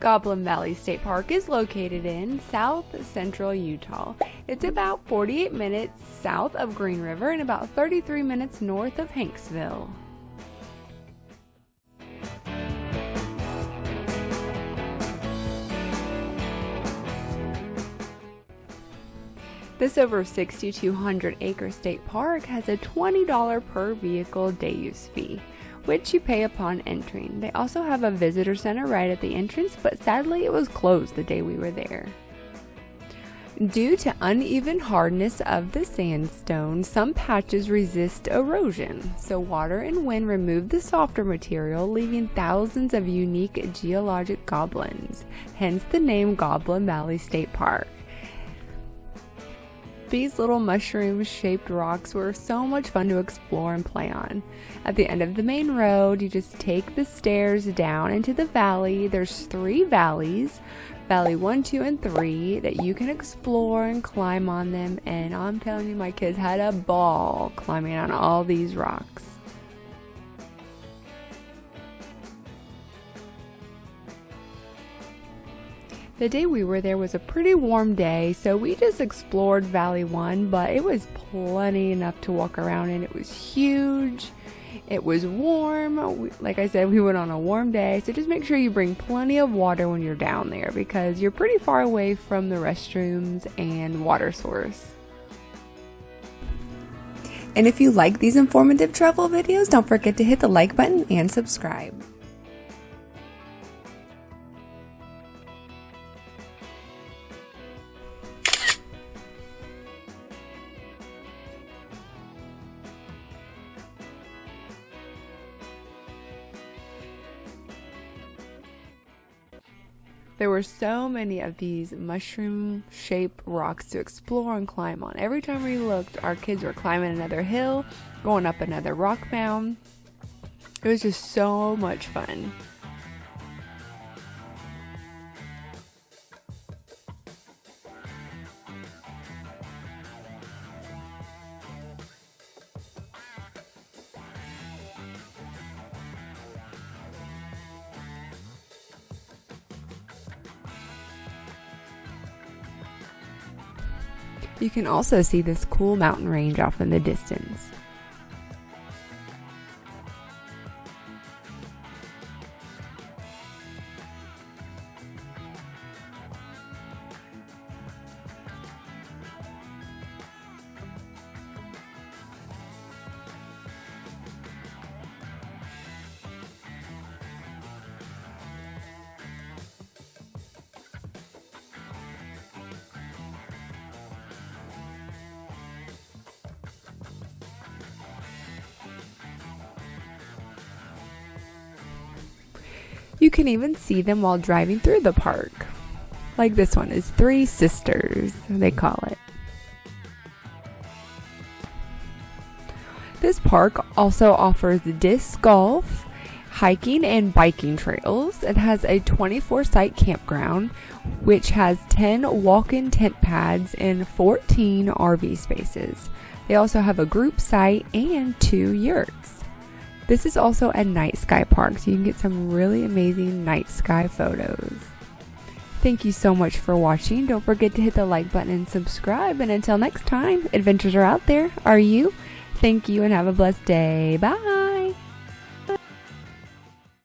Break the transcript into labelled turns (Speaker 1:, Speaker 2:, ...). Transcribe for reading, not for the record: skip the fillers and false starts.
Speaker 1: Goblin Valley State Park is located in south central Utah. It's about 48 minutes south of Green River and about 33 minutes north of Hanksville. This over 6,200 acre state park has a $20 per vehicle day use fee, which you pay upon entering. They also have a visitor center right at the entrance, but sadly it was closed the day we were there. Due to uneven hardness of the sandstone, some patches resist erosion, so water and wind remove the softer material, leaving thousands of unique geologic goblins, hence the name Goblin Valley State Park. These little mushroom-shaped rocks were so much fun to explore and play on. At the end of the main road, you just take the stairs down into the valley. There's 3 valleys, Valley 1, 2, and 3, that you can explore and climb on them. And I'm telling you, my kids had a ball climbing on all these rocks. The day we were there was a pretty warm day, so we just explored Valley 1, but it was plenty enough to walk around in. It was huge, it was warm. Like I said, we went on a warm day, so just make sure you bring plenty of water when you're down there because you're pretty far away from the restrooms and water source. And if you like these informative travel videos, don't forget to hit the like button and subscribe. There were so many of these mushroom-shaped rocks to explore and climb on. Every time we looked, our kids were climbing another hill, going up another rock mound. It was just so much fun. You can also see this cool mountain range off in the distance. You can even see them while driving through the park. Like this one is 3 Sisters, they call it. This park also offers disc golf, hiking, and biking trails. It has a 24-site campground, which has 10 walk-in tent pads and 14 RV spaces. They also have a group site and 2 yurts. This is also a night sky park, so you can get some really amazing night sky photos. Thank you so much for watching. Don't forget to hit the like button and subscribe. And until next time, adventures are out there. Are you? Thank you and have a blessed day. Bye.